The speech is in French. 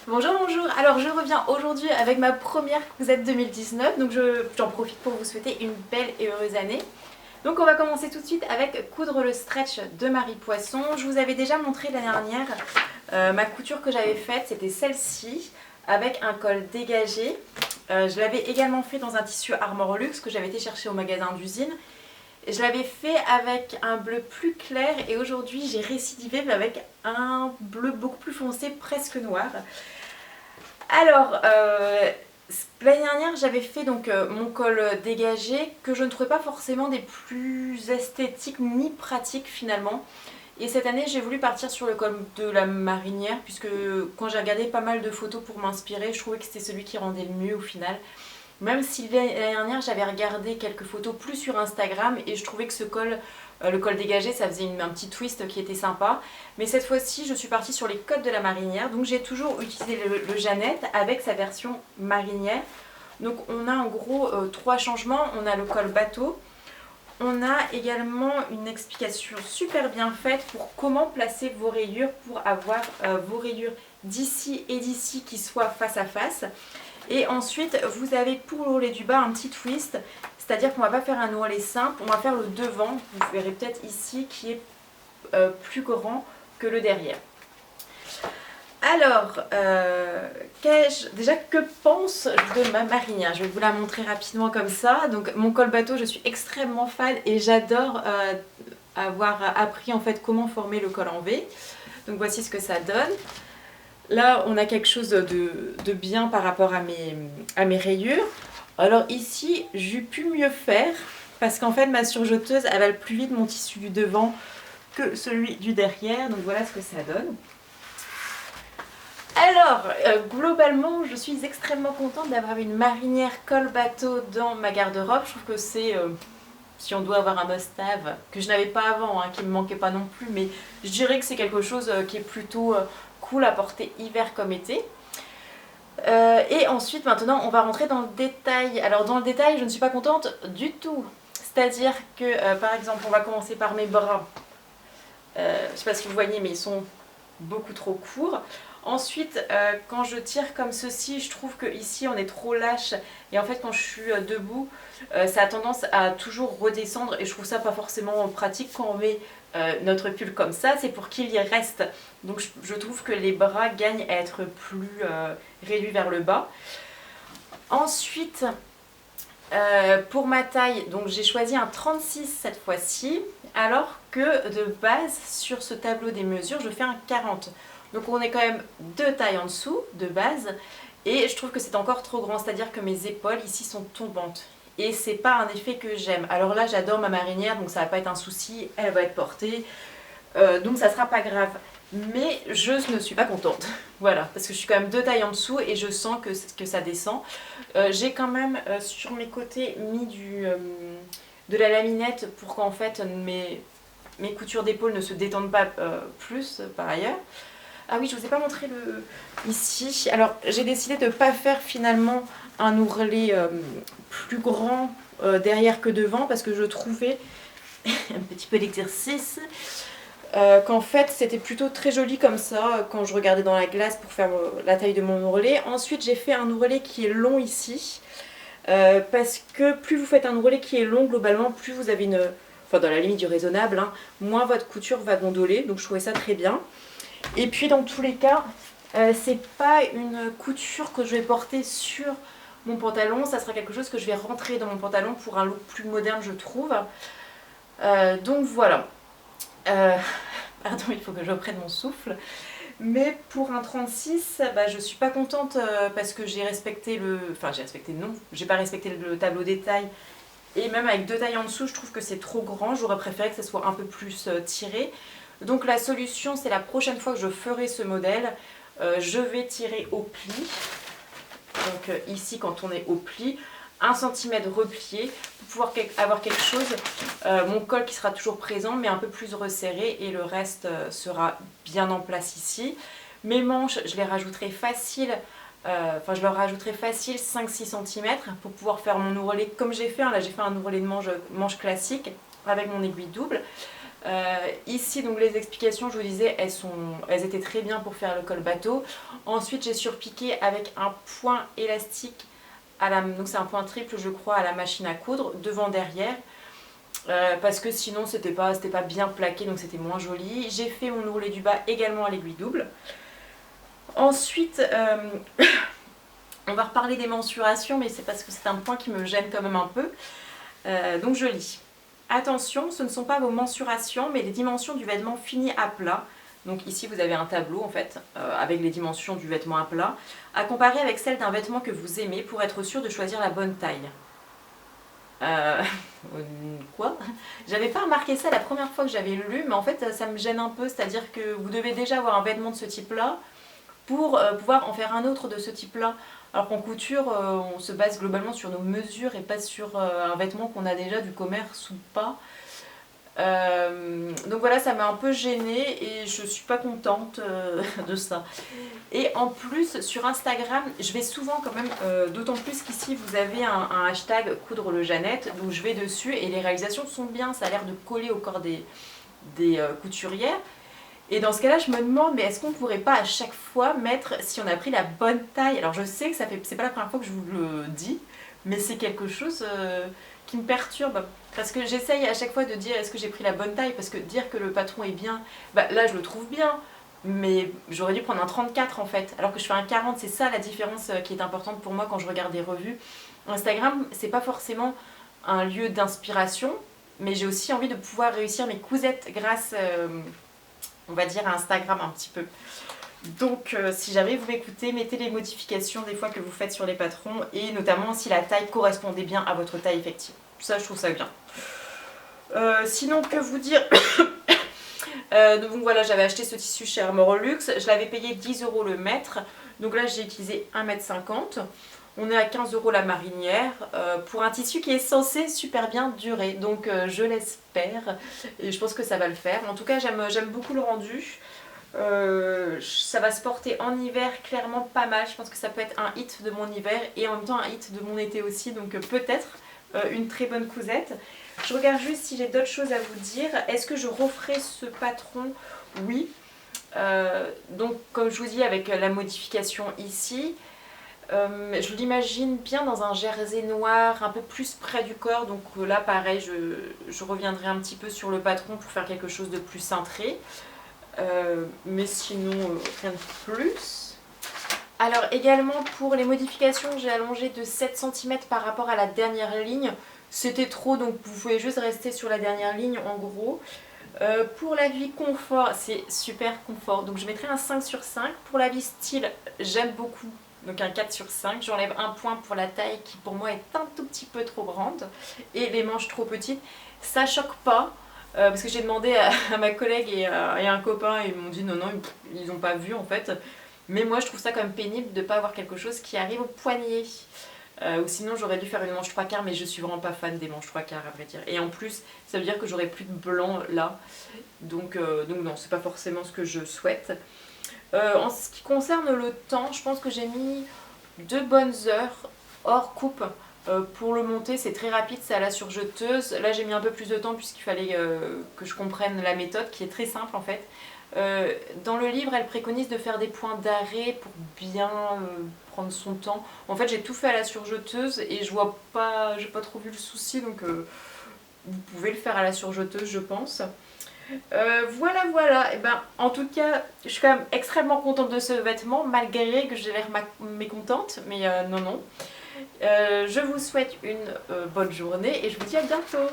Bonjour, bonjour. Alors je reviens aujourd'hui avec ma première cousette 2019, donc j'en profite pour vous souhaiter une belle et heureuse année. Donc on va commencer tout de suite avec coudre le stretch de Marie Poisson. Je vous avais déjà montré l'année dernière ma couture que j'avais faite, c'était celle-ci, avec un col dégagé. Je l'avais également fait dans un tissu Armor Luxe que j'avais été chercher au magasin d'usine. Je l'avais fait avec un bleu plus clair et aujourd'hui j'ai récidivé avec un bleu beaucoup plus foncé, presque noir. Alors, l'année dernière j'avais fait donc mon col dégagé que je ne trouvais pas forcément des plus esthétiques ni pratiques finalement. Et cette année j'ai voulu partir sur le col de la marinière puisque quand j'ai regardé pas mal de photos pour m'inspirer, je trouvais que c'était celui qui rendait le mieux au final. Même si l'année dernière j'avais regardé quelques photos plus sur Instagram et je trouvais que ce col, le col dégagé, ça faisait un petit twist qui était sympa. Mais cette fois-ci je suis partie sur les codes de la marinière, donc j'ai toujours utilisé le Jeannette avec sa version marinière. Donc on a en gros trois changements, on a le col bateau, on a également une explication super bien faite pour comment placer vos rayures pour avoir vos rayures d'ici et d'ici qui soient face à face. Et ensuite, vous avez pour l'ourlet du bas un petit twist, c'est-à-dire qu'on ne va pas faire un ourlet simple, on va faire le devant, vous verrez peut-être ici, qui est plus grand que le derrière. Alors, déjà que pense de ma marinière? Je vais vous la montrer rapidement comme ça. Donc mon col bateau, je suis extrêmement fan et j'adore avoir appris en fait comment former le col en V. Donc voici ce que ça donne. Là, on a quelque chose de bien par rapport à mes rayures. Alors ici, j'ai pu mieux faire parce qu'en fait, ma surjeteuse avale plus vite mon tissu du devant que celui du derrière. Donc voilà ce que ça donne. Alors, globalement, je suis extrêmement contente d'avoir une marinière col bateau dans ma garde-robe. Je trouve que c'est, si on doit avoir un must-have, que je n'avais pas avant, hein, qui ne me manquait pas non plus, mais je dirais que c'est quelque chose qui est plutôt cool à porter hiver comme été. Et ensuite, maintenant, on va rentrer dans le détail. Alors, dans le détail, je ne suis pas contente du tout. C'est-à-dire que, par exemple, on va commencer par mes bras. Je ne sais pas si vous voyez, mais ils sont beaucoup trop courts. Ensuite, quand je tire comme ceci, je trouve que ici on est trop lâche et en fait quand je suis debout, ça a tendance à toujours redescendre et je trouve ça pas forcément pratique quand on met notre pull comme ça, c'est pour qu'il y reste. Donc je trouve que les bras gagnent à être plus réduits vers le bas. Ensuite, pour ma taille, donc j'ai choisi un 36 cette fois-ci, alors que de base sur ce tableau des mesures, je fais un 40. Donc on est quand même deux tailles en dessous de base et je trouve que c'est encore trop grand, c'est-à-dire que mes épaules ici sont tombantes et c'est pas un effet que j'aime. Alors là j'adore ma marinière donc ça va pas être un souci, elle va être portée, donc ça sera pas grave. Mais je ne suis pas contente, voilà, parce que je suis quand même deux tailles en dessous et je sens que ça descend. J'ai quand même sur mes côtés mis de la laminette pour qu'en fait mes coutures d'épaule ne se détendent pas plus par ailleurs. Ah oui, je ne vous ai pas montré ici. Alors, j'ai décidé de ne pas faire finalement un ourlet plus grand derrière que devant parce que je trouvais, un petit peu d'exercice, qu'en fait c'était plutôt très joli comme ça quand je regardais dans la glace pour faire la taille de mon ourlet. Ensuite, j'ai fait un ourlet qui est long ici parce que plus vous faites un ourlet qui est long, globalement, plus vous avez enfin dans la limite du raisonnable, hein, moins votre couture va gondoler. Donc, je trouvais ça très bien. Et puis dans tous les cas, c'est pas une couture que je vais porter sur mon pantalon, ça sera quelque chose que je vais rentrer dans mon pantalon pour un look plus moderne je trouve. Donc voilà. Pardon, il faut que je reprenne mon souffle. Mais pour un 36, bah, je suis pas contente parce que j'ai respecté Enfin j'ai respecté, non, j'ai pas respecté le tableau des tailles. Et même avec deux tailles en dessous, je trouve que c'est trop grand, j'aurais préféré que ça soit un peu plus tiré. Donc la solution, c'est la prochaine fois que je ferai ce modèle, je vais tirer au pli. Donc ici, quand on est au pli, 1 cm replié pour pouvoir avoir quelque chose, mon col qui sera toujours présent mais un peu plus resserré et le reste sera bien en place ici. Mes manches, je les rajouterai facile. Je leur rajouterai facile 5-6 cm pour pouvoir faire mon ourlet comme j'ai fait. Hein. Là j'ai fait un ourlet de manche classique avec mon aiguille double. Ici donc les explications, je vous disais, elles étaient très bien pour faire le col bateau. Ensuite j'ai surpiqué avec un point élastique, donc c'est un point triple je crois, à la machine à coudre, devant derrière. Parce que sinon c'était pas bien plaqué, donc c'était moins joli. J'ai fait mon ourlet du bas également à l'aiguille double. Ensuite, on va reparler des mensurations, mais c'est parce que c'est un point qui me gêne quand même un peu. Donc je lis. Attention, ce ne sont pas vos mensurations, mais les dimensions du vêtement fini à plat. Donc ici vous avez un tableau en fait, avec les dimensions du vêtement à plat, à comparer avec celles d'un vêtement que vous aimez pour être sûr de choisir la bonne taille. Quoi? J'avais pas remarqué ça la première fois que j'avais lu, mais en fait ça me gêne un peu, c'est-à-dire que vous devez déjà avoir un vêtement de ce type-là pour pouvoir en faire un autre de ce type-là. Alors qu'en couture, on se base globalement sur nos mesures et pas sur un vêtement qu'on a déjà du commerce ou pas. Donc voilà, ça m'a un peu gênée et je suis pas contente de ça. Et en plus, sur Instagram, je vais souvent quand même, d'autant plus qu'ici vous avez un hashtag coudre le Jeannette, donc je vais dessus et les réalisations sont bien, ça a l'air de coller au corps des couturières. Et dans ce cas-là, je me demande, mais est-ce qu'on pourrait pas à chaque fois mettre si on a pris la bonne taille? Alors je sais que c'est pas la première fois que je vous le dis, mais c'est quelque chose qui me perturbe. Parce que j'essaye à chaque fois de dire est-ce que j'ai pris la bonne taille? Parce que dire que le patron est bien, bah là je le trouve bien, mais j'aurais dû prendre un 34 en fait, alors que je fais un 40, c'est ça la différence qui est importante pour moi quand je regarde des revues. Instagram, c'est pas forcément un lieu d'inspiration, mais j'ai aussi envie de pouvoir réussir mes cousettes grâce on va dire à Instagram un petit peu. Donc si jamais vous m'écoutez, mettez les modifications des fois que vous faites sur les patrons et notamment si la taille correspondait bien à votre taille effective. Ça je trouve ça bien. Sinon que vous dire donc voilà, j'avais acheté ce tissu chez Armor Luxe, je l'avais payé 10 € le mètre, donc là j'ai utilisé 1,50 m. On est à 15 € la marinière pour un tissu qui est censé super bien durer, donc je l'espère et je pense que ça va le faire. En tout cas j'aime beaucoup le rendu, ça va se porter en hiver clairement pas mal, je pense que ça peut être un hit de mon hiver et en même temps un hit de mon été aussi, donc peut-être une très bonne cousette. Je regarde juste si j'ai d'autres choses à vous dire. Est-ce que je referai ce patron? Oui. Donc comme je vous dis avec la modification ici, je l'imagine bien dans un jersey noir un peu plus près du corps, donc là pareil je reviendrai un petit peu sur le patron pour faire quelque chose de plus cintré, mais sinon rien de plus. Alors également pour les modifications, j'ai allongé de 7 cm par rapport à la dernière ligne, c'était trop donc vous pouvez juste rester sur la dernière ligne en gros. Pour la vie confort, c'est super confort, donc je mettrai un 5 sur 5. Pour la vie style, j'aime beaucoup, donc un 4 sur 5. J'enlève un point pour la taille qui pour moi est un tout petit peu trop grande et les manches trop petites. Ça choque pas, parce que j'ai demandé à ma collègue et à un copain et ils m'ont dit non, ils n'ont pas vu en fait. Mais moi je trouve ça quand même pénible de ne pas avoir quelque chose qui arrive au poignet. Ou sinon j'aurais dû faire une manche 3/4, mais je suis vraiment pas fan des manches 3/4 à vrai dire. Et en plus ça veut dire que j'aurai plus de blanc là, donc non, c'est pas forcément ce que je souhaite. En ce qui concerne le temps, je pense que j'ai mis 2 bonnes heures hors coupe pour le monter. C'est très rapide, c'est à la surjeteuse. Là j'ai mis un peu plus de temps puisqu'il fallait que je comprenne la méthode qui est très simple en fait. Dans le livre, elle préconise de faire des points d'arrêt pour bien prendre son temps. En fait, j'ai tout fait à la surjeteuse et je vois pas, j'ai pas trop vu le souci, donc vous pouvez le faire à la surjeteuse, je pense. Voilà. Et ben, en tout cas, je suis quand même extrêmement contente de ce vêtement, malgré que j'ai l'air mécontente, mais non. Je vous souhaite une bonne journée et je vous dis à bientôt.